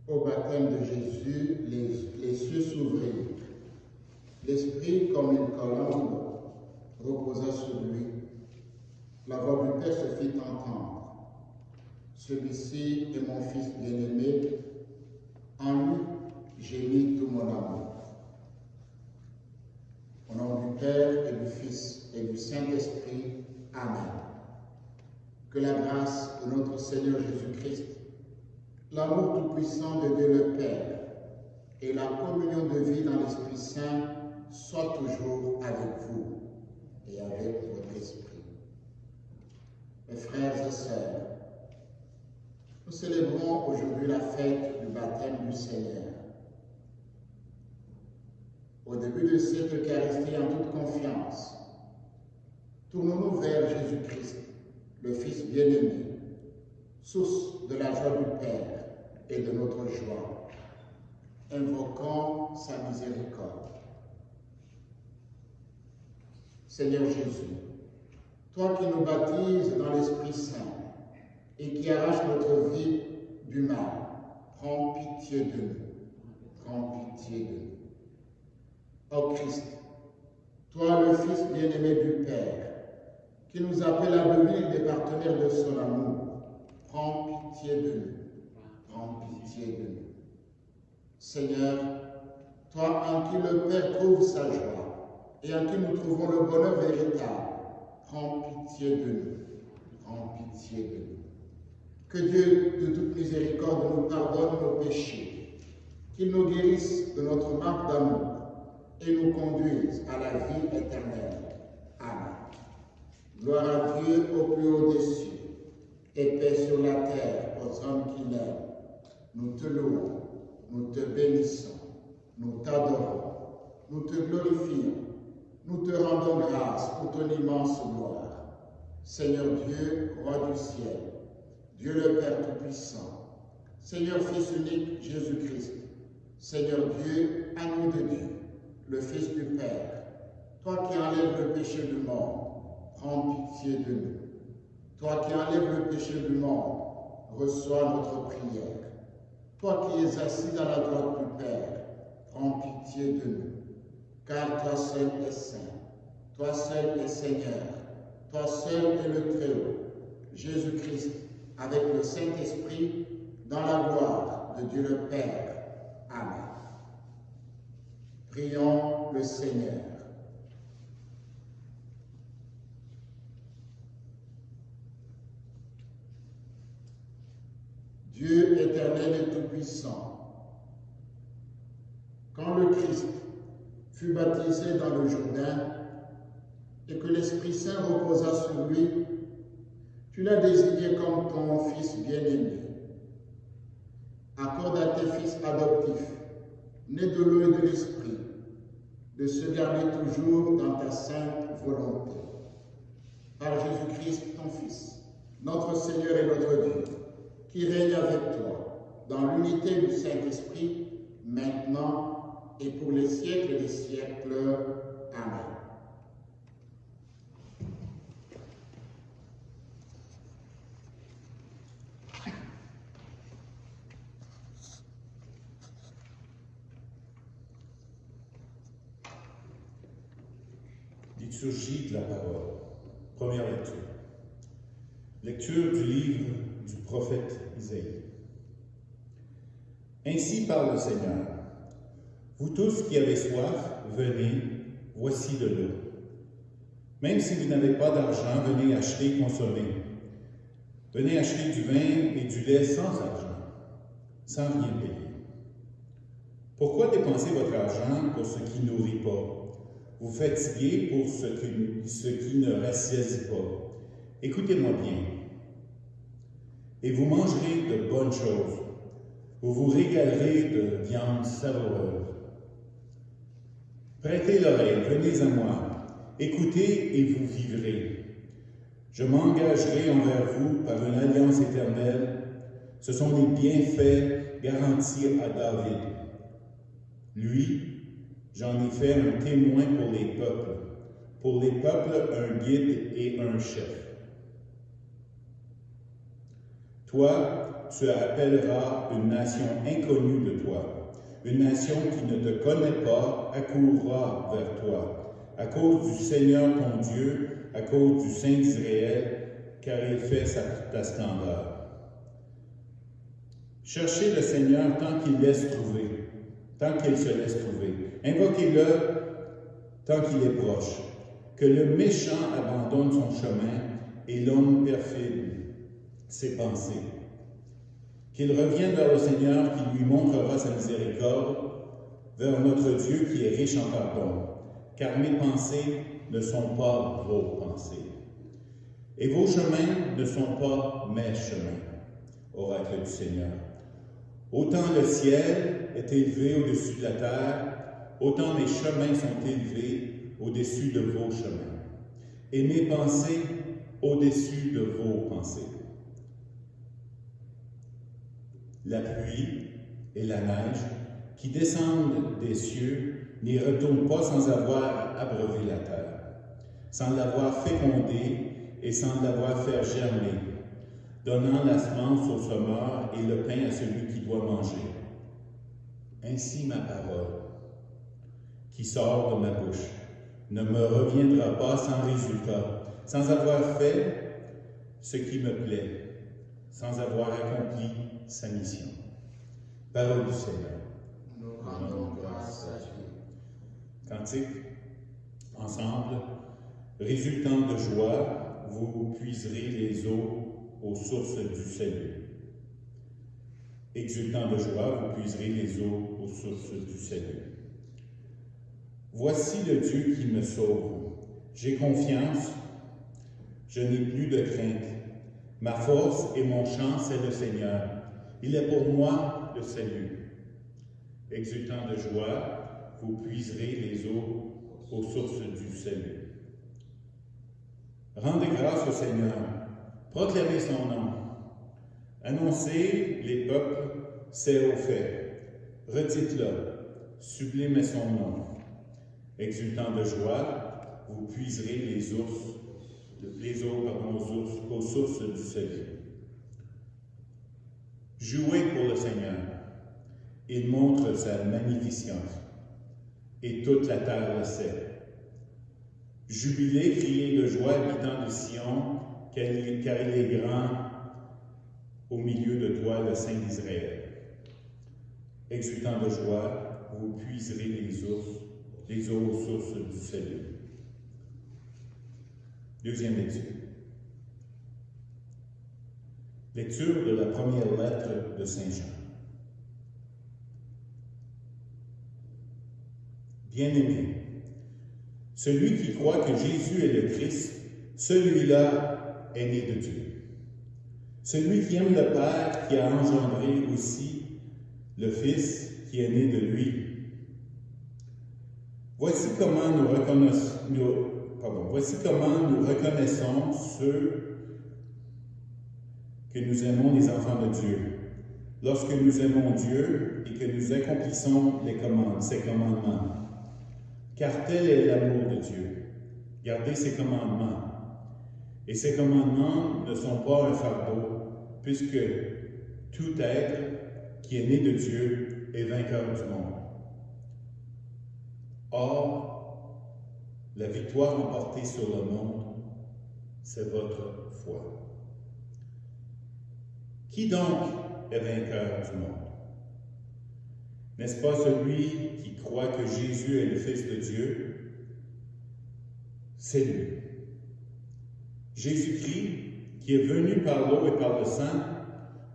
Au baptême de Jésus, les cieux s'ouvrirent. L'Esprit, comme une colombe, reposa sur lui. La voix du Père se fit entendre. Celui-ci est mon Fils bien-aimé. En lui, j'ai mis tout mon amour. Au nom du Père et du Fils et du Saint-Esprit. Amen. Que la grâce de notre Seigneur Jésus-Christ, l'amour tout-puissant de Dieu le Père et la communion de vie dans l'Esprit Saint soient toujours avec vous et avec votre esprit. Mes frères et sœurs, nous célébrons aujourd'hui la fête du baptême du Seigneur. Au début de cette Eucharistie, en toute confiance, tournons-nous vers Jésus-Christ, le Fils bien-aimé, source de la joie du Père et de notre joie. Invoquons sa miséricorde. Seigneur Jésus, toi qui nous baptises dans l'Esprit Saint et qui arraches notre vie du mal, prends pitié de nous. Prends pitié de nous. Ô Christ, toi le Fils bien-aimé du Père, qui nous appelle à devenir des partenaires de son amour, prends pitié de nous. Prends pitié de nous. Seigneur, toi en qui le Père trouve sa joie et en qui nous trouvons le bonheur véritable, prends pitié de nous. Prends pitié de nous. Que Dieu, de toute miséricorde, nous pardonne nos péchés, qu'il nous guérisse de notre manque d'amour et nous conduise à la vie éternelle. Amen. Gloire à Dieu au plus haut des cieux, et paix sur la terre aux hommes qui l'aiment. Nous te louons, nous te bénissons, nous t'adorons, nous te glorifions, nous te rendons grâce pour ton immense gloire. Seigneur Dieu, roi du ciel, Dieu le Père Tout-Puissant, Seigneur Fils unique Jésus-Christ, Seigneur Dieu, agneau de Dieu, le Fils du Père, toi qui enlèves le péché du monde, prends pitié de nous. Toi qui enlèves le péché du monde, reçois notre prière. Toi qui es assis dans la droite du Père, prends pitié de nous. Car toi seul es saint, toi seul es Seigneur, toi seul es le Très-Haut, Jésus-Christ, avec le Saint-Esprit, dans la gloire de Dieu le Père. Amen. Prions le Seigneur. Dieu éternel et tout-puissant, quand le Christ fut baptisé dans le Jourdain et que l'Esprit Saint reposa sur lui, tu l'as désigné comme ton Fils bien-aimé. Accorde à tes fils adoptifs, nés de l'eau et de l'Esprit, de se garder toujours dans ta sainte volonté. Par Jésus-Christ, ton Fils, notre Seigneur et notre Dieu, qui règne avec toi, dans l'unité du Saint-Esprit, maintenant et pour les siècles des siècles. Amen. Liturgie de la parole. Première lecture. Lecture du livre du prophète Isaïe. Ainsi parle le Seigneur. Vous tous qui avez soif, venez, voici de l'eau. Même si vous n'avez pas d'argent, venez acheter, consommer. Venez acheter du vin et du lait sans argent, sans rien payer. Pourquoi dépenser votre argent pour ce qui ne nourrit pas? Vous fatiguez pour ce qui ne rassasie pas. Écoutez-moi bien. Et vous mangerez de bonnes choses. Vous vous régalerez de viande savoureuse. Prêtez l'oreille, venez à moi. Écoutez et vous vivrez. Je m'engagerai envers vous par une alliance éternelle. Ce sont les bienfaits garantis à David. Lui, j'en ai fait un témoin pour les peuples, un guide et un chef. Toi, tu appelleras une nation inconnue de toi. Une nation qui ne te connaît pas accourra vers toi, à cause du Seigneur ton Dieu, à cause du Saint d'Israël, car il fait ta splendeur. Cherchez le Seigneur tant qu'il laisse trouver, tant qu'il se laisse trouver. Invoquez-le tant qu'il est proche. Que le méchant abandonne son chemin et l'homme perfide ses pensées. Qu'il revienne vers le Seigneur qui lui montrera sa miséricorde, vers notre Dieu qui est riche en pardon, car mes pensées ne sont pas vos pensées. Et vos chemins ne sont pas mes chemins, oracle du Seigneur. Autant le ciel est élevé au-dessus de la terre, autant mes chemins sont élevés au-dessus de vos chemins, et mes pensées au-dessus de vos pensées. La pluie et la neige qui descendent des cieux n'y retournent pas sans avoir abreuvé la terre, sans l'avoir fécondée et sans l'avoir fait germer, donnant la semence au semeur et le pain à celui qui doit manger. Ainsi ma parole, qui sort de ma bouche, ne me reviendra pas sans résultat, sans avoir fait ce qui me plaît, sans avoir accompli sa mission. Parole du Seigneur. Nous rendons grâce à Dieu. Cantique, ensemble, résultant de joie, vous puiserez les eaux aux sources du salut. Exultant de joie, vous puiserez les eaux aux sources du salut. Voici le Dieu qui me sauve. J'ai confiance, je n'ai plus de crainte. Ma force et mon chant, c'est le Seigneur. Il est pour moi le salut. Exultant de joie, vous puiserez les eaux aux sources du salut. Rendez grâce au Seigneur, proclamez son nom. Annoncez les peuples ses hauts faits. Redites-le, sublimez son nom. Exultant de joie, vous puiserez les eaux aux sources du salut. Jouez pour le Seigneur. Il montre sa magnificence, et toute la terre le sait. Jubilez, criez de joie, habitants de Sion, car il est grand au milieu de toi, le Saint d'Israël. Exultant de joie, vous puiserez les eaux aux sources du salut. Deuxième lecture. Lecture de la première lettre de Saint Jean. Bien-aimé, celui qui croit que Jésus est le Christ, celui-là est né de Dieu. Celui qui aime le Père, qui a engendré aussi le Fils qui est né de lui. Voici comment nous reconnaissons ceux que nous aimons les enfants de Dieu, lorsque nous aimons Dieu et que nous accomplissons ses commandements. Car tel est l'amour de Dieu, garder ses commandements. Et ces commandements ne sont pas un fardeau, puisque tout être qui est né de Dieu est vainqueur du monde. Or, la victoire remportée sur le monde, c'est votre foi. Qui donc est vainqueur du monde? N'est-ce pas celui qui croit que Jésus est le Fils de Dieu? C'est lui. Jésus-Christ, qui est venu par l'eau et par le sang,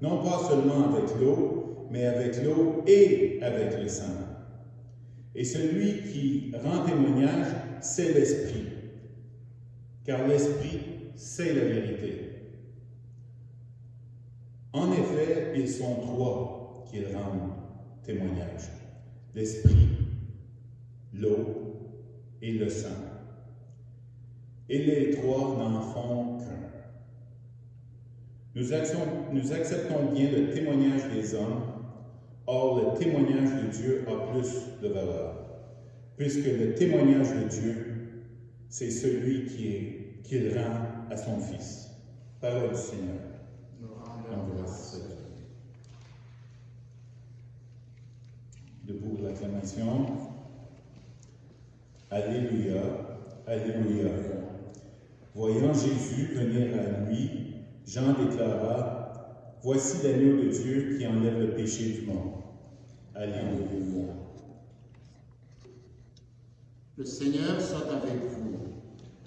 non pas seulement avec l'eau, mais avec l'eau et avec le sang. Et celui qui rend témoignage, c'est l'Esprit, car l'Esprit, c'est la vérité. En effet, ils sont trois qui rendent témoignage: l'Esprit, l'eau et le sang. Et les trois n'en font qu'un. Nous acceptons bien le témoignage des hommes, or le témoignage de Dieu a plus de valeur, puisque le témoignage de Dieu, c'est celui qu'il rend à son Fils. Parole du Seigneur. Nous rendons grâce à Dieu. Debout pour l'acclamation. Alléluia, Alléluia. Voyant Jésus venir à lui, Jean déclara, « Voici l'agneau de Dieu qui enlève le péché du monde. » Alléluia. Le Seigneur soit avec vous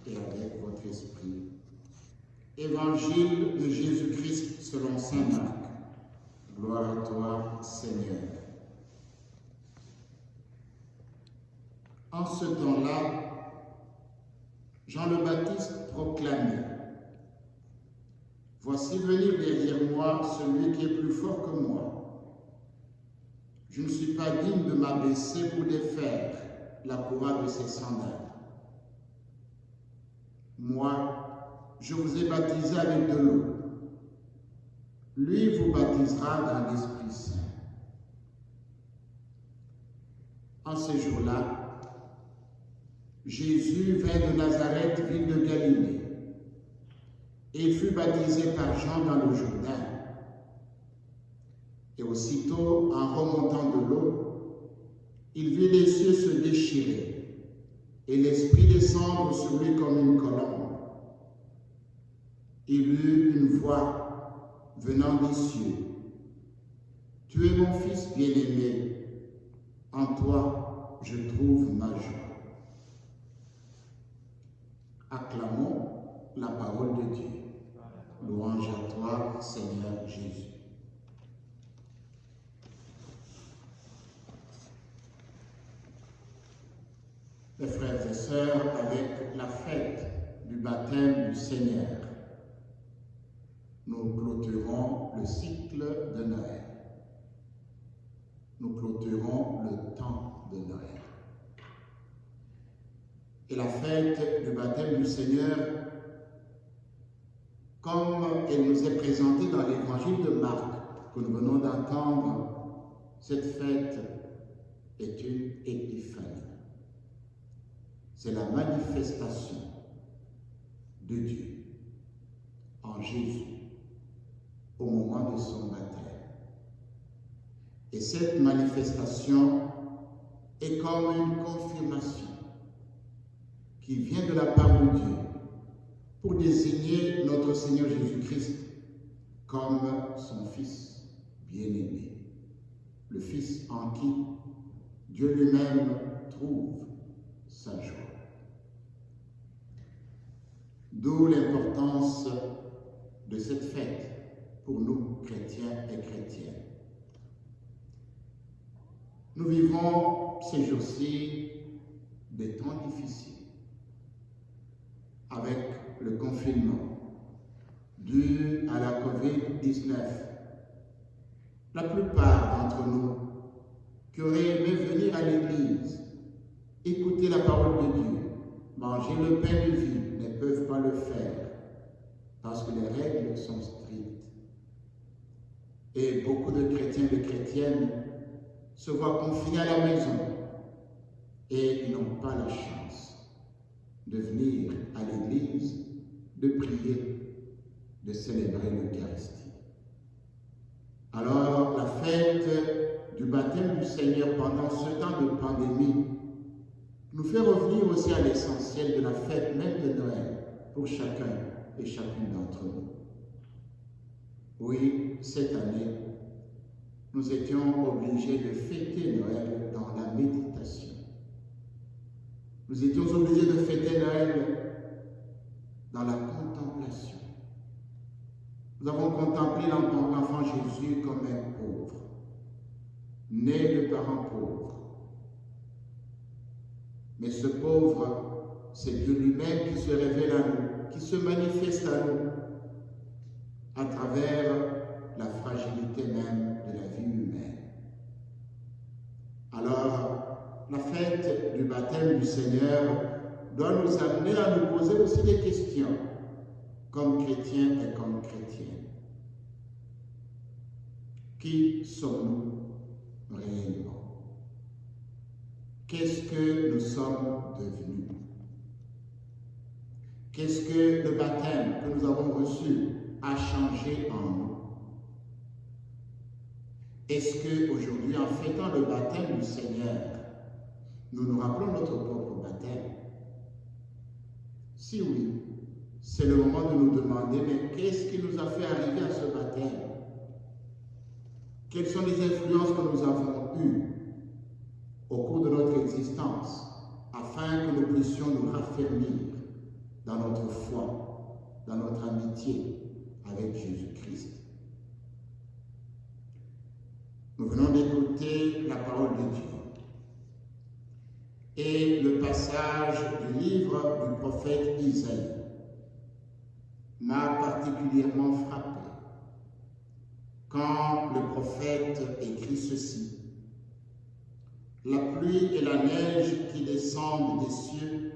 et avec votre esprit. Évangile de Jésus-Christ selon saint Marc. Gloire à toi, Seigneur. En ce temps-là, Jean le Baptiste proclamait, « Voici venir derrière moi celui qui est plus fort que moi. Je ne suis pas digne de m'abaisser pour défaire la couronne de ses sandales. Moi, je vous ai baptisé avec de l'eau. Lui vous baptisera dans l'Esprit Saint. » En ces jours-là, Jésus vint de Nazareth, ville de Galilée, et il fut baptisé par Jean dans le Jourdain. Et aussitôt, en remontant de l'eau, il vit les cieux se déchirer, et l'Esprit descendre sur lui comme une colombe. Il eut une voix venant des cieux. « Tu es mon Fils bien-aimé, en toi je trouve ma joie. » Acclamons la parole de Dieu. Louange à toi, Seigneur Jésus. Mes frères et sœurs, avec la fête du baptême du Seigneur, nous clôturons le cycle de Noël. Nous clôturons le temps de Noël. Et la fête du baptême du Seigneur, comme elle nous est présentée dans l'évangile de Marc, que nous venons d'entendre, cette fête est une épiphanie. C'est la manifestation de Dieu en Jésus au moment de son baptême. Et cette manifestation est comme une confirmation qui vient de la part de Dieu pour désigner notre Seigneur Jésus-Christ comme son Fils bien-aimé, le Fils en qui Dieu lui-même trouve sa joie. D'où l'importance de cette fête pour nous, chrétiens et chrétiennes. Nous vivons ces jours-ci des temps difficiles, avec le confinement dû à la COVID-19. La plupart d'entre nous qui auraient aimé venir à l'église, écouter la parole de Dieu, manger le pain de vie, ne peuvent pas le faire parce que les règles sont strictes. Et beaucoup de chrétiens et de chrétiennes se voient confinés à la maison et ils n'ont pas la chance de venir à l'église, de prier, de célébrer l'Eucharistie. Alors, la fête du baptême du Seigneur pendant ce temps de pandémie nous fait revenir aussi à l'essentiel de la fête même de Noël pour chacun et chacune d'entre nous. Oui, cette année, nous étions obligés de fêter Noël dans la méditation. Nous étions obligés de fêter Noël dans la contemplation. Nous avons contemplé l'enfant Jésus comme un pauvre, né de parents pauvres. Mais ce pauvre, c'est Dieu lui-même qui se révèle à nous, qui se manifeste à nous à travers la fragilité même de la vie humaine. Alors, la fête du baptême du Seigneur doit nous amener à nous poser aussi des questions, comme chrétiens et comme chrétiennes. Qui sommes-nous réellement? Qu'est-ce que nous sommes devenus? Qu'est-ce que le baptême que nous avons reçu a changé en nous? Est-ce qu'aujourd'hui, en fêtant le baptême du Seigneur, nous nous rappelons notre propre baptême? Si oui, c'est le moment de nous demander, mais qu'est-ce qui nous a fait arriver à ce baptême? Quelles sont les influences que nous avons eues au cours de notre existence afin que nous puissions nous raffermir dans notre foi, dans notre amitié avec Jésus-Christ? Nous venons d'écouter la parole de Dieu. Et le passage du livre du prophète Isaïe m'a particulièrement frappé quand le prophète écrit ceci. La pluie et la neige qui descendent des cieux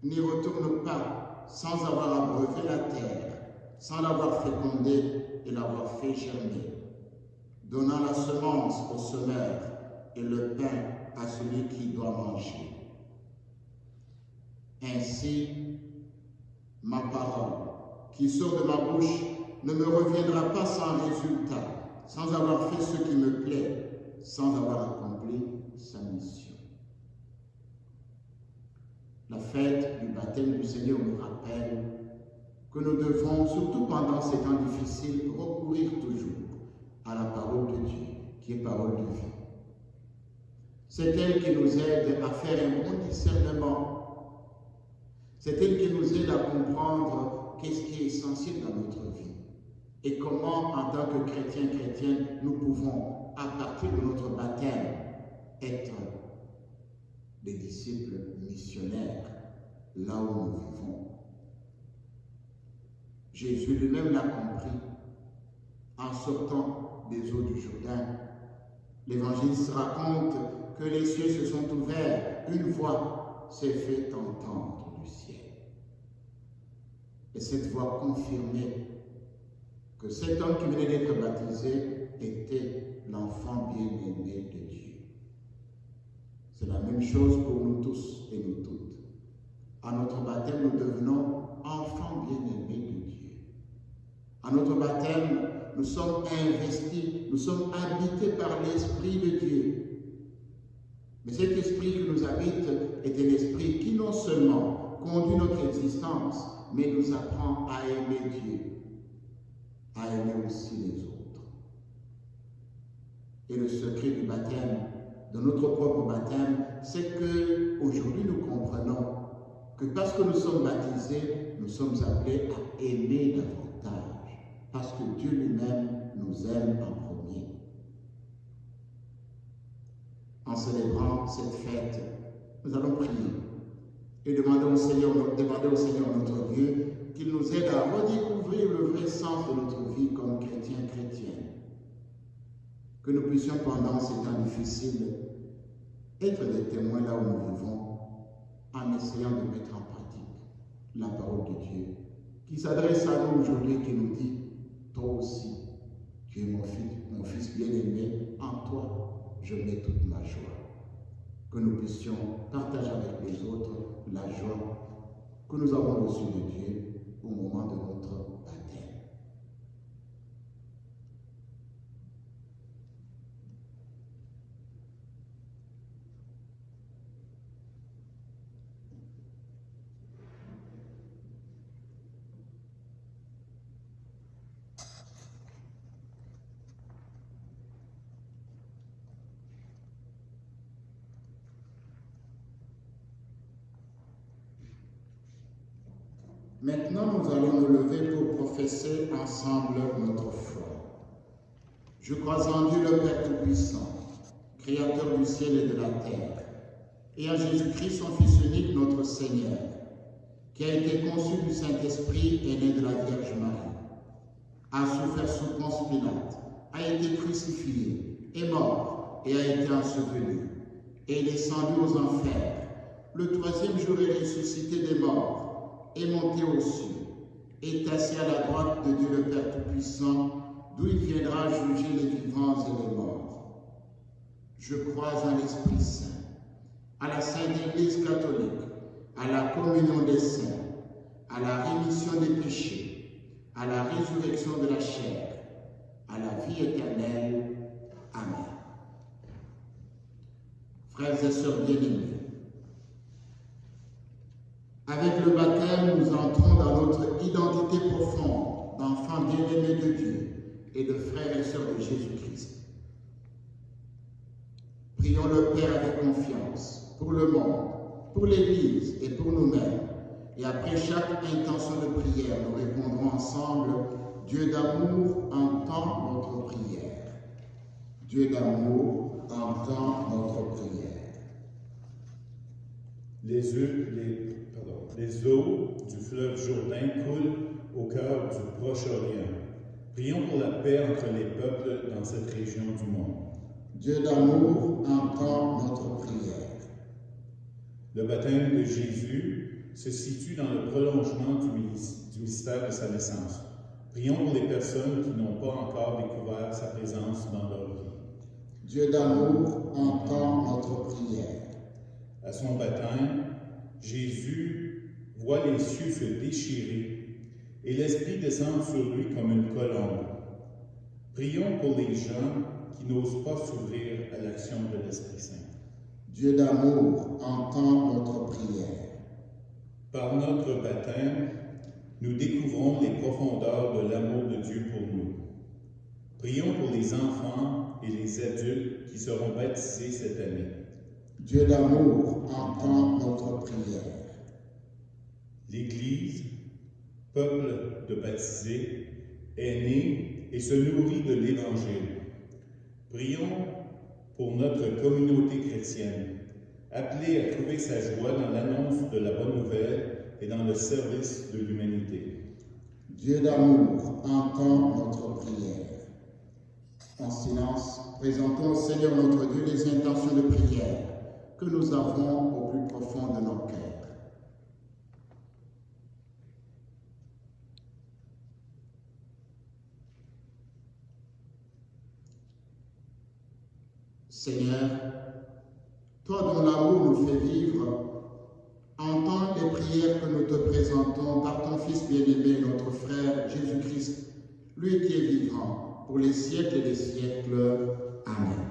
n'y retournent pas sans avoir abreuvé la terre, sans l'avoir fécondée et l'avoir fait germer, donnant la semence au semeur et le pain à celui qui doit manger. Ainsi, ma parole qui sort de ma bouche ne me reviendra pas sans résultat, sans avoir fait ce qui me plaît, sans avoir accompli sa mission. La fête du baptême du Seigneur nous rappelle que nous devons, surtout pendant ces temps difficiles, recourir toujours à la parole de Dieu, qui est parole de vie. C'est elle qui nous aide à faire un bon discernement. C'est elle qui nous aide à comprendre qu'est-ce qui est essentiel dans notre vie et comment, en tant que chrétiens, nous pouvons, à partir de notre baptême, être des disciples missionnaires là où nous vivons. Jésus lui-même l'a compris en sortant des eaux du Jourdain. L'Évangéliste raconte que les cieux se sont ouverts, une voix s'est fait entendre du ciel. Et cette voix confirmait que cet homme qui venait d'être baptisé était l'enfant bien-aimé de Dieu. C'est la même chose pour nous tous et nous toutes. À notre baptême, nous devenons enfants bien-aimés de Dieu. À notre baptême, nous sommes investis, nous sommes habités par l'Esprit de Dieu. Mais cet esprit qui nous habite est un esprit qui non seulement conduit notre existence, mais nous apprend à aimer Dieu, à aimer aussi les autres. Et le secret du baptême, de notre propre baptême, c'est que aujourd'hui nous comprenons que parce que nous sommes baptisés, nous sommes appelés à aimer davantage, parce que Dieu lui-même nous aime en premier. En célébrant cette fête, nous allons prier et demander au Seigneur notre Dieu qu'il nous aide à redécouvrir le vrai sens de notre vie comme chrétiens. Que nous puissions pendant ces temps difficiles être des témoins là où nous vivons en essayant de mettre en pratique la parole de Dieu qui s'adresse à nous aujourd'hui et qui nous dit « Toi aussi, tu es mon fils bien-aimé, en toi je mets toute ma joie. » Que nous puissions partager avec les autres la joie que nous avons reçue de Dieu au moment de notre baptême. Maintenant, nous allons nous lever pour professer ensemble notre foi. Je crois en Dieu le Père Tout-Puissant, Créateur du ciel et de la terre, et en Jésus-Christ, son Fils unique, notre Seigneur, qui a été conçu du Saint-Esprit et né de la Vierge Marie, a souffert sous Ponce Pilate, a été crucifié, est mort et a été enseveli, et est descendu aux enfers. Le troisième jour est ressuscité des morts, est monté aux cieux, est assis à la droite de Dieu le Père Tout-Puissant, d'où il viendra juger les vivants et les morts. Je crois en l'Esprit Saint, à la Sainte Église catholique, à la communion des saints, à la rémission des péchés, à la résurrection de la chair, à la vie éternelle. Amen. Frères et sœurs bien-aimés, avec le baptême, nous entrons dans notre identité profonde d'enfants bien-aimés de Dieu et de frères et sœurs de Jésus-Christ. Prions le Père avec confiance pour le monde, pour l'Église et pour nous-mêmes. Et après chaque intention de prière, nous répondrons ensemble: Dieu d'amour, entend notre prière. Dieu d'amour, entend notre prière. Les eaux du fleuve Jourdain coulent au cœur du Proche-Orient. Prions pour la paix entre les peuples dans cette région du monde. Dieu d'amour, entend notre prière. Le baptême de Jésus se situe dans le prolongement du mystère de sa naissance. Prions pour les personnes qui n'ont pas encore découvert sa présence dans leur vie. Dieu d'amour, entend notre prière. À son baptême, Jésus voit les cieux se déchirer et l'Esprit descendre sur lui comme une colombe. Prions pour les gens qui n'osent pas s'ouvrir à l'action de l'Esprit Saint. Dieu d'amour, entend notre prière. Par notre baptême, nous découvrons les profondeurs de l'amour de Dieu pour nous. Prions pour les enfants et les adultes qui seront baptisés cette année. Dieu d'amour, entend notre prière. L'Église, peuple de baptisés, est née et se nourrit de l'Évangile. Prions pour notre communauté chrétienne, appelée à trouver sa joie dans l'annonce de la bonne nouvelle et dans le service de l'humanité. Dieu d'amour, entend notre prière. En silence, présentons au Seigneur notre Dieu les intentions de prière que nous avons au plus profond de nos cœurs. Seigneur, toi dont l'amour nous fait vivre, entends les prières que nous te présentons par ton Fils bien-aimé, notre frère Jésus-Christ, lui qui est vivant, pour les siècles et les siècles. Amen.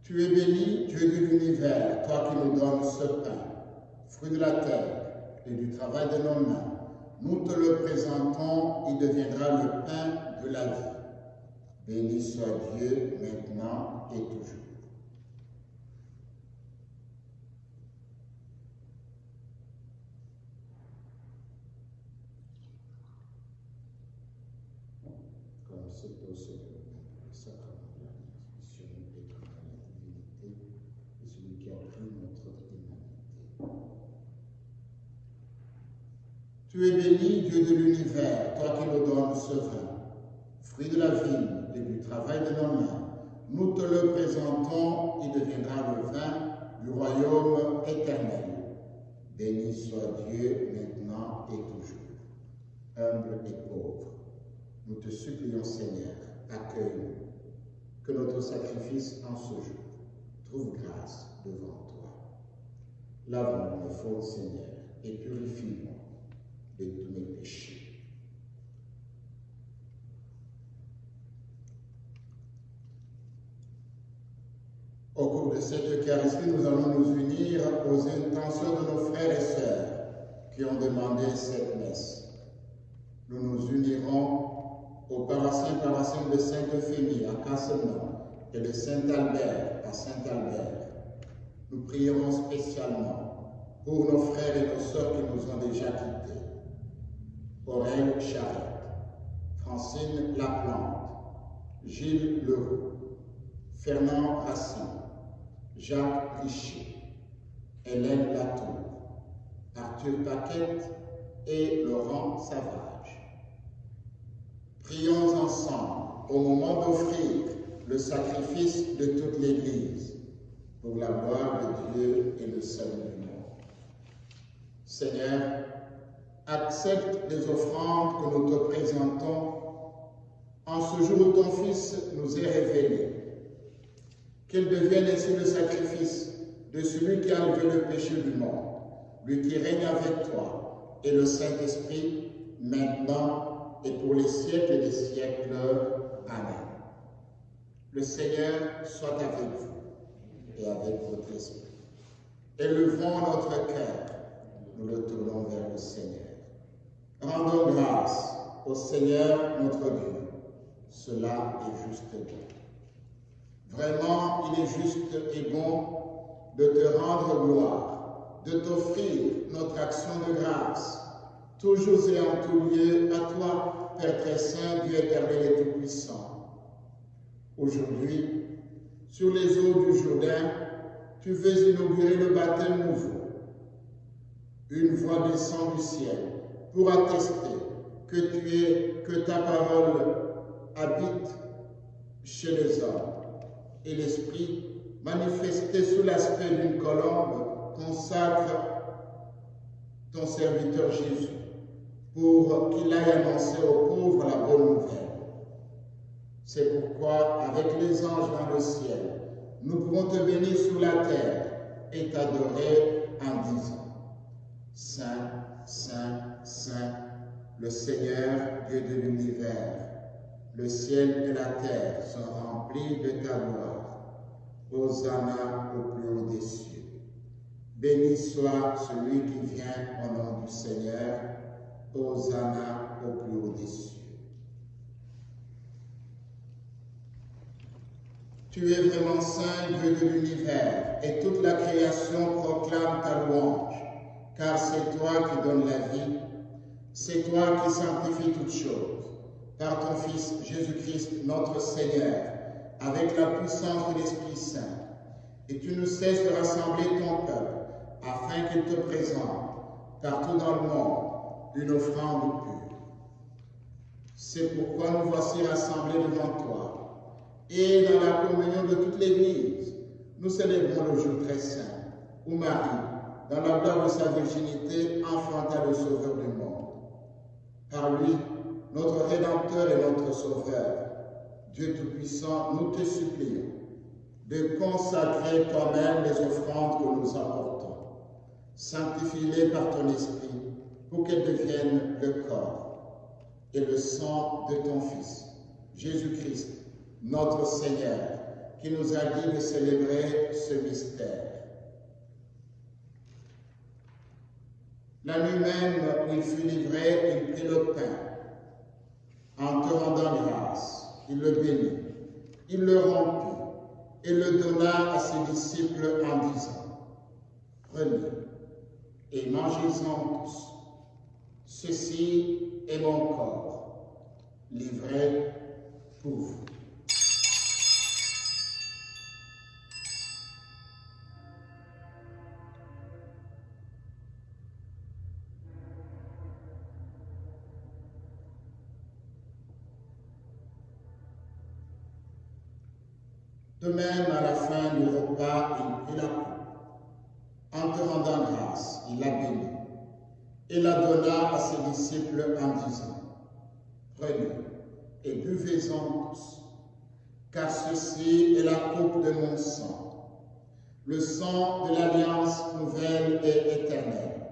Tu es béni, Dieu de l'univers, toi qui nous donnes ce pain, fruit de la terre et du travail de nos mains. Nous te le présentons, il deviendra le pain de la vie. Béni soit Dieu maintenant et toujours. Comme c'est au Seigneur, le sacrement de la transmission et de la divinité, et celui qui a pris notre humanité. Tu es béni, Dieu de l'univers, toi qui nous donnes ce vin, fruit de la vigne et du travail de nos mains. Nous te le présentons, il deviendra le vin du royaume éternel. Béni soit Dieu maintenant et toujours. Humble et pauvre, nous te supplions, Seigneur, accueille-nous, que notre sacrifice en ce jour trouve grâce devant toi. Lave-nous les fautes, Seigneur, et purifie-nous de tous mes péchés. Au cours de cette Eucharistie, nous allons nous unir aux intentions de nos frères et sœurs qui ont demandé cette messe. Nous nous unirons au paroissien de Sainte-Euphémie à Castelnau et de Saint-Albert à Saint-Albert. Nous prierons spécialement pour nos frères et nos sœurs qui nous ont déjà quittés. Aurèle Charette, Francine Laplante, Gilles Leroux, Fernand Racine, Jacques Richer, Hélène Latour, Arthur Paquette et Laurent Savage. Prions ensemble au moment d'offrir le sacrifice de toute l'Église pour la gloire de Dieu et le salut du monde. Seigneur, accepte les offrandes que nous te présentons en ce jour où ton Fils nous est révélé. Qu'il devienne ainsi le sacrifice de celui qui a enlevé le péché du monde, lui qui règne avec toi et le Saint-Esprit, maintenant et pour les siècles des siècles. Amen. Le Seigneur soit avec vous et avec votre esprit. Élevons notre cœur, nous le tournons vers le Seigneur. Rendons grâce au Seigneur notre Dieu. Cela est juste et bon. Vraiment, il est juste et bon de te rendre gloire, de t'offrir notre action de grâce, toujours et en tout lieu, à toi, Père très saint, Dieu éternel et tout-puissant. Aujourd'hui, sur les eaux du Jourdain, tu veux inaugurer le baptême nouveau. Une voix descend du ciel pour attester que ta parole habite chez les hommes. Et l'Esprit, manifesté sous l'aspect d'une colombe, consacre ton serviteur Jésus pour qu'il aille annoncer aux pauvres la bonne nouvelle. C'est pourquoi, avec les anges dans le ciel, nous pouvons te bénir sur la terre et t'adorer en disant: Saint, Saint, Saint, le Seigneur, Dieu de l'univers, le ciel et la terre sont remplis de ta gloire. Hosanna au plus haut des cieux. Béni soit celui qui vient au nom du Seigneur. Hosanna au plus haut des cieux. Tu es vraiment saint, Dieu de l'univers, et toute la création proclame ta louange, car c'est toi qui donnes la vie, c'est toi qui sanctifies toutes choses, par ton Fils Jésus-Christ, notre Seigneur, avec la puissance de l'Esprit Saint. Et tu ne cesses de rassembler ton peuple, afin qu'il te présente, partout dans le monde, une offrande pure. C'est pourquoi nous voici rassemblés devant toi. Et dans la communion de toute l'Église, nous célébrons le jour très saint, où Marie, dans la gloire de sa virginité, enfanta le Sauveur du monde. Par lui, notre Rédempteur et notre Sauveur, Dieu Tout-Puissant, nous te supplions de consacrer toi-même les offrandes que nous apportons. Sanctifie-les par ton Esprit pour qu'elles deviennent le corps et le sang de ton Fils, Jésus-Christ, notre Seigneur, qui nous a dit de célébrer ce mystère. La nuit même où il fut livré, il prit le pain. En te rendant grâce, il le bénit, il le rompit et le donna à ses disciples en disant: Prenez et mangez-en tous. Ceci est mon corps, livré pour vous. De même, à la fin du repas, il prit la coupe. En te rendant grâce, il la bénit et la donna à ses disciples en disant: Prenez et buvez-en tous, car ceci est la coupe de mon sang, le sang de l'alliance nouvelle et éternelle,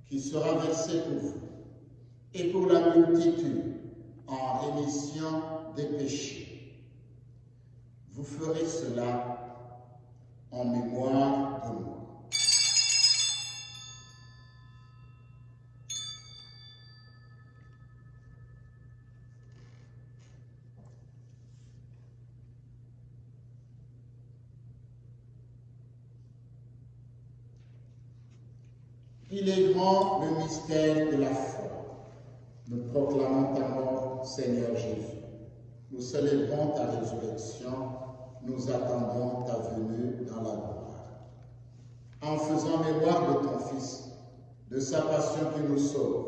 qui sera versé pour vous et pour la multitude en rémission des péchés. Vous ferez cela en mémoire de moi. Il est grand le mystère de la foi. Nous proclamons ta mort, Seigneur Jésus. Nous célébrons ta résurrection. Nous attendons ta venue dans la gloire. En faisant mémoire de ton Fils, de sa passion qui nous sauve,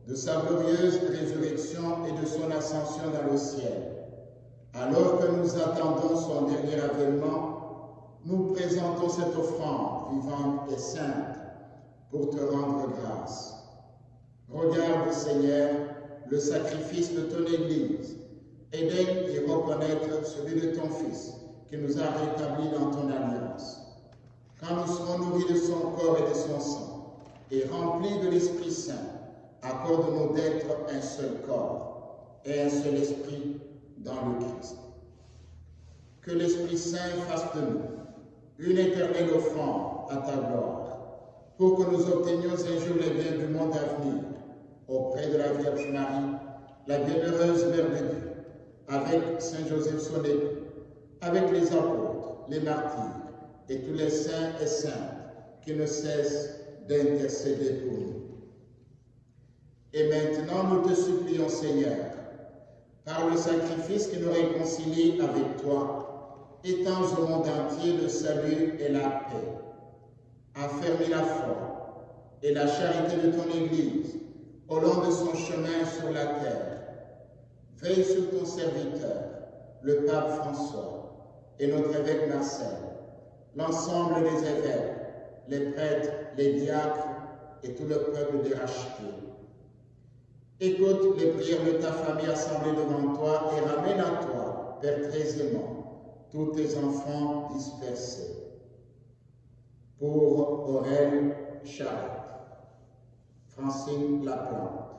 de sa glorieuse résurrection et de son ascension dans le ciel, alors que nous attendons son dernier avènement, nous présentons cette offrande vivante et sainte pour te rendre grâce. Regarde, Seigneur, le sacrifice de ton Église et daigne y reconnaître celui de ton Fils qui nous a rétablis dans ton alliance. Quand nous serons nourris de son corps et de son sang et remplis de l'Esprit Saint, accorde-nous d'être un seul corps et un seul esprit dans le Christ. Que l'Esprit Saint fasse de nous une éternelle offrande à ta gloire, pour que nous obtenions un jour les biens du monde à venir, auprès de la Vierge Marie, la bienheureuse Mère de Dieu, avec Saint Joseph son époux, avec les apôtres, les martyrs et tous les saints et saintes qui ne cessent d'intercéder pour nous. Et maintenant, nous te supplions, Seigneur, par le sacrifice qui nous réconcilie avec toi, étends au monde entier le salut et la paix. Affermis la foi et la charité de ton Église au long de son chemin sur la terre. Veille sur ton serviteur, le pape François et notre évêque Marcel, l'ensemble des évêques, les prêtres, les diacres et tout le peuple des rachetés. Écoute les prières de ta famille assemblée devant toi et ramène à toi, Père très aimant, tous tes enfants dispersés. Pour Aurèle Charette, Francine Laplante,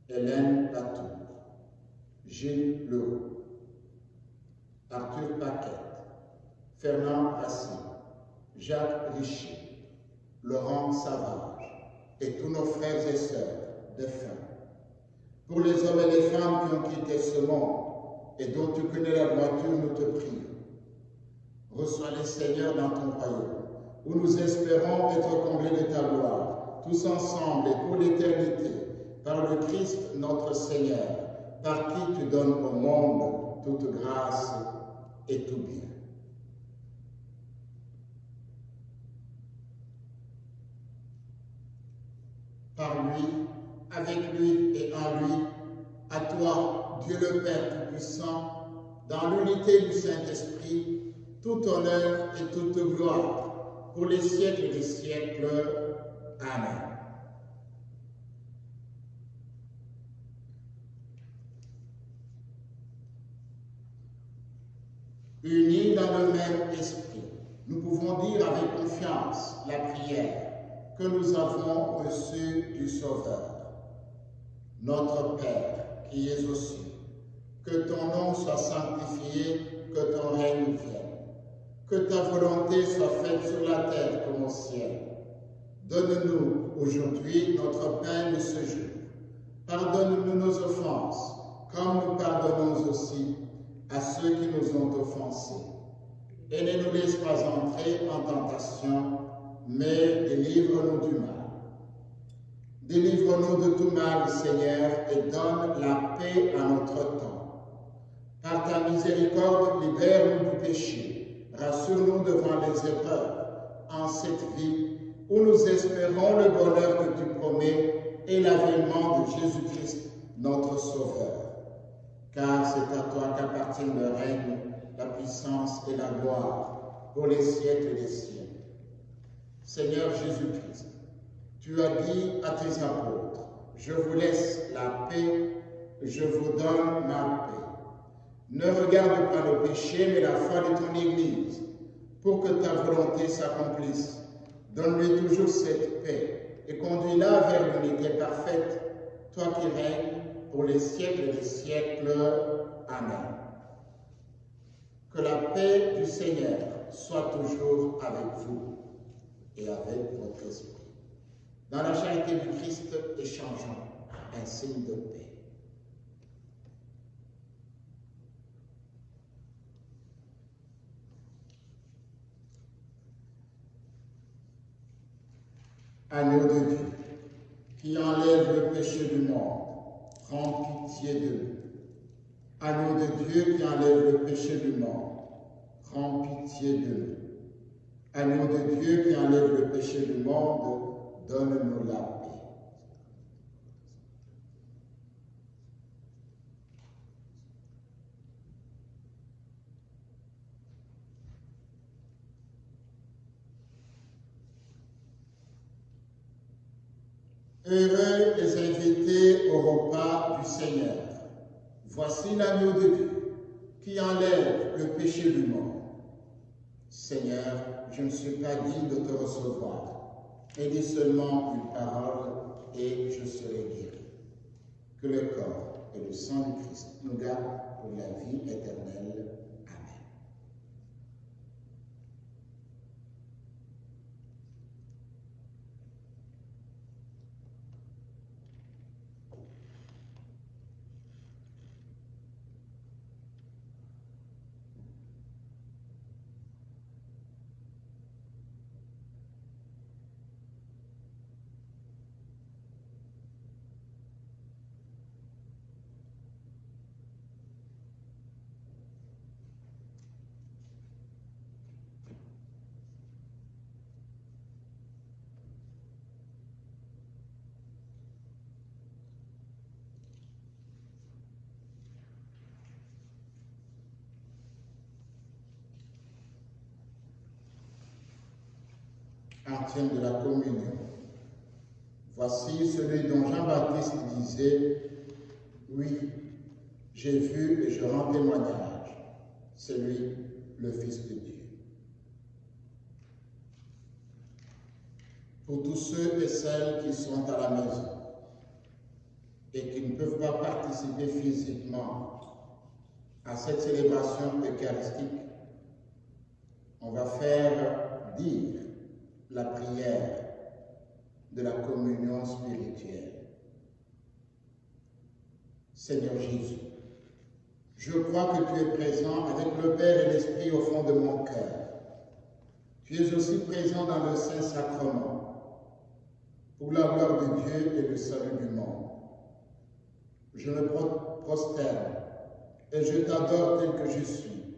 Hélène Latour, Gilles Leroux, Arthur Paquette, Fernand Racine, Jacques Richer, Laurent Savage et tous nos frères et sœurs défunts. Pour les hommes et les femmes qui ont quitté ce monde et dont tu connais la droiture, nous te prions. Reçois les Seigneurs dans ton royaume, où nous espérons être comblés de ta gloire, tous ensemble et pour l'éternité, par le Christ notre Seigneur, par qui tu donnes au monde toute grâce et tout bien. Par lui, avec lui et en lui, à toi, Dieu le Père Tout-Puissant, dans l'unité du Saint-Esprit, tout honneur et toute gloire, pour les siècles des siècles. Amen. Unis dans le même esprit, nous pouvons dire avec confiance la prière que nous avons reçue du Sauveur. Notre Père, qui es aux cieux, que ton nom soit sanctifié, que ton règne vienne, que ta volonté soit faite sur la terre comme au ciel. Donne-nous aujourd'hui notre pain de ce jour. Pardonne-nous nos offenses, comme nous pardonnons aussi à ceux qui nous ont offensés. Et ne nous laisse pas entrer en tentation, mais délivre-nous du mal. Délivre-nous de tout mal, Seigneur, et donne la paix à notre temps. Par ta miséricorde, libère-nous du péché. Rassure-nous devant les épreuves, en cette vie où nous espérons le bonheur que tu promets et l'avènement de Jésus-Christ, notre Sauveur. Car c'est à toi qu'appartient le règne, la puissance et la gloire pour les siècles des siècles. Seigneur Jésus-Christ, tu as dit à tes apôtres, « Je vous laisse la paix, je vous donne ma paix. Ne regarde pas le péché, mais la foi de ton Église, pour que ta volonté s'accomplisse. Donne-lui toujours cette paix et conduis-la vers l'unité parfaite, toi qui règnes pour les siècles des siècles. Amen. Que la paix du Seigneur soit toujours avec vous et avec votre esprit. Dans la charité du Christ, échangeons un signe de paix. Agneau de Dieu, qui enlève le péché du monde, prends pitié de nous. Agneau de Dieu qui enlève le péché du monde, prends pitié de nous. Agneau de Dieu qui enlève le péché du monde, donne-nous la paix. Heureux les invités au repas du Seigneur. Voici l'agneau de Dieu qui enlève le péché du monde. Seigneur, je ne suis pas digne de te recevoir, mais dis seulement une parole et je serai guéri. Que le corps et le sang du Christ nous gardent pour la vie éternelle. Amen. Antienne de la communion. Voici celui dont Jean-Baptiste disait, oui, j'ai vu et je rends témoignage, c'est lui, le Fils de Dieu. Pour tous ceux et celles qui sont à la maison et qui ne peuvent pas participer physiquement à cette célébration eucharistique, on va faire dire la prière de la communion spirituelle. Seigneur Jésus, je crois que tu es présent avec le Père et l'Esprit au fond de mon cœur. Tu es aussi présent dans le Saint-Sacrement, pour la gloire de Dieu et le salut du monde. Je me prosterne et je t'adore tel que je suis,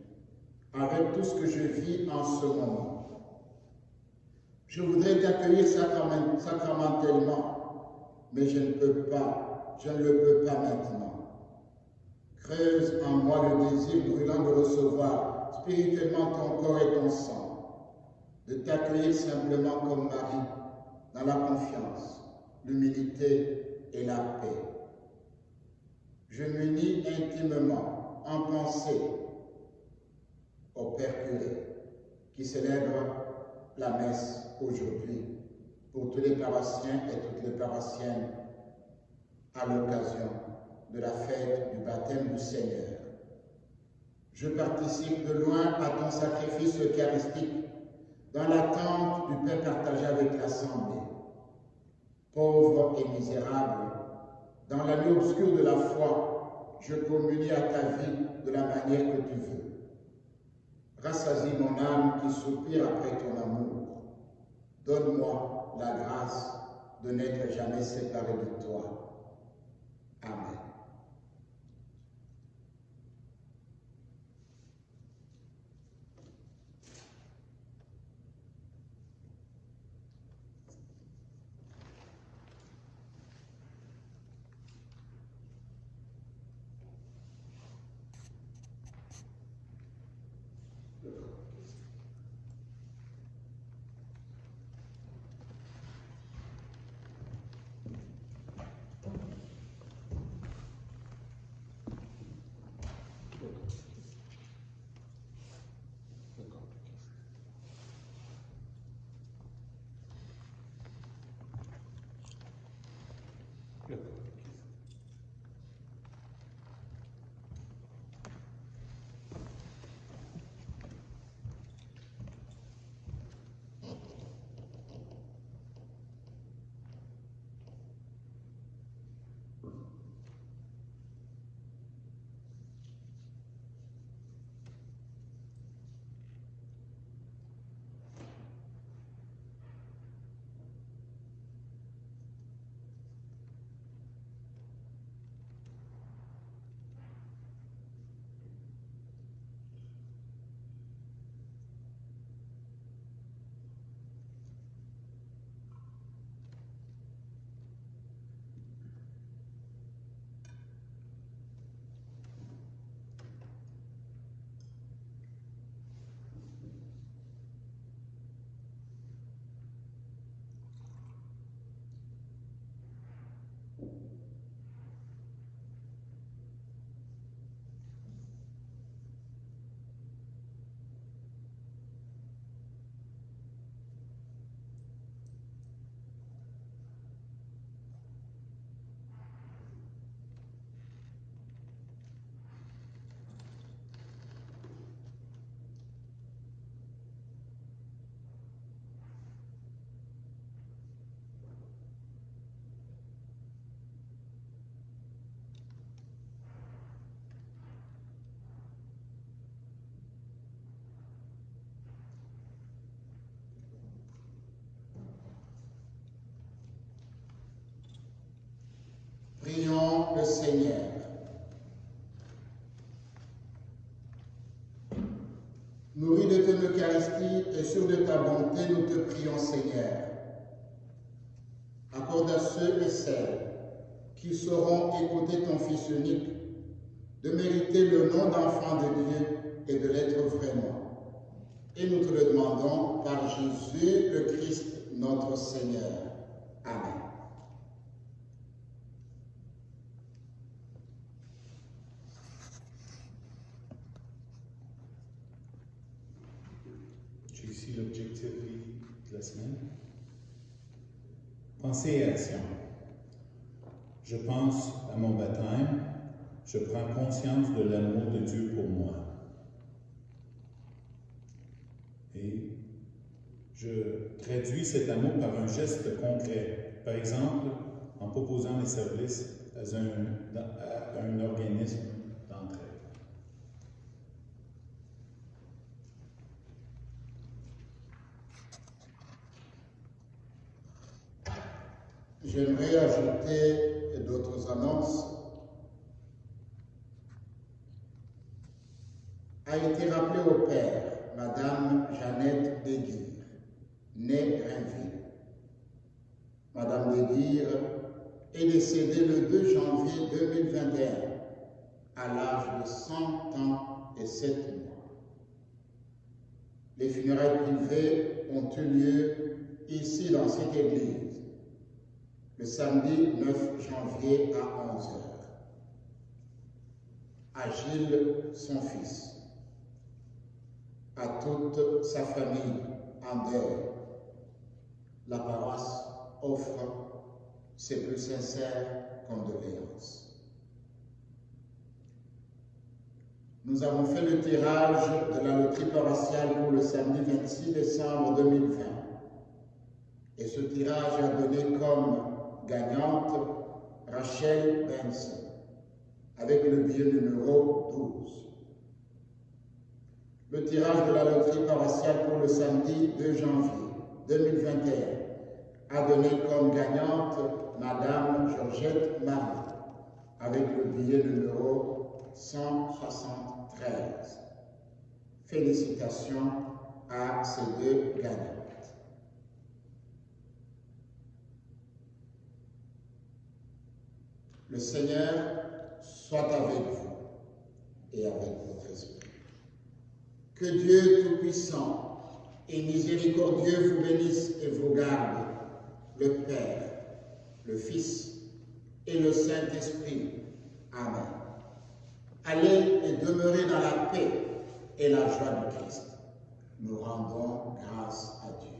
avec tout ce que je vis en ce moment. Je voudrais t'accueillir sacramentellement, mais je ne le peux pas maintenant. Creuse en moi le désir brûlant de recevoir spirituellement ton corps et ton sang, de t'accueillir simplement comme Marie, dans la confiance, l'humilité et la paix. Je m'unis intimement, en pensée, au Père curé, qui célèbre la messe aujourd'hui, pour tous les paroissiens et toutes les paroissiennes, à l'occasion de la fête du baptême du Seigneur. Je participe de loin à ton sacrifice eucharistique, dans l'attente du pain partagé avec l'Assemblée. Pauvre et misérable, dans la nuit obscure de la foi, je communie à ta vie de la manière que tu veux. Rassasie mon âme qui soupire après ton amour. Donne-moi la grâce de n'être jamais séparé de toi. Amen. Prions le Seigneur. Nourris de ton Eucharistie et sûr de ta bonté, nous te prions, Seigneur. Accorde à ceux et celles qui sauront écouter ton Fils unique de mériter le nom d'enfant de Dieu et de l'être vraiment. Et nous te le demandons par Jésus le Christ, notre Seigneur. Amen. J'ai ici l'objectif de la semaine. Pensée et action. Je pense à mon baptême, je prends conscience de l'amour de Dieu pour moi. Et je traduis cet amour par un geste concret. Par exemple, en proposant des services à un organisme d'entraide. J'aimerais ajouter d'autres annonces. A été rappelée au Père Madame Jeannette Déguire, née Rainville. Madame Déguire est décédée le 2 janvier 2021 à l'âge de 100 ans et 7 mois. Les funérailles privées ont eu lieu ici dans cette église le samedi 9 janvier à 11h. À Gilles, son fils, à toute sa famille en deuil, la paroisse offre ses plus sincères condoléances. Nous avons fait le tirage de la loterie paroissiale pour le samedi 26 décembre 2020. Et ce tirage a donné comme gagnante Rachel Benson, avec le billet numéro 12. Le tirage de la loterie paroissiale pour le samedi 2 janvier 2021 a donné comme gagnante Madame Georgette Marie, avec le billet numéro 173. Félicitations à ces deux gagnantes. Le Seigneur soit avec vous et avec votre esprit. Que Dieu Tout-Puissant et Miséricordieux vous bénisse et vous garde, le Père, le Fils et le Saint-Esprit. Amen. Allez et demeurez dans la paix et la joie du Christ. Nous rendons grâce à Dieu.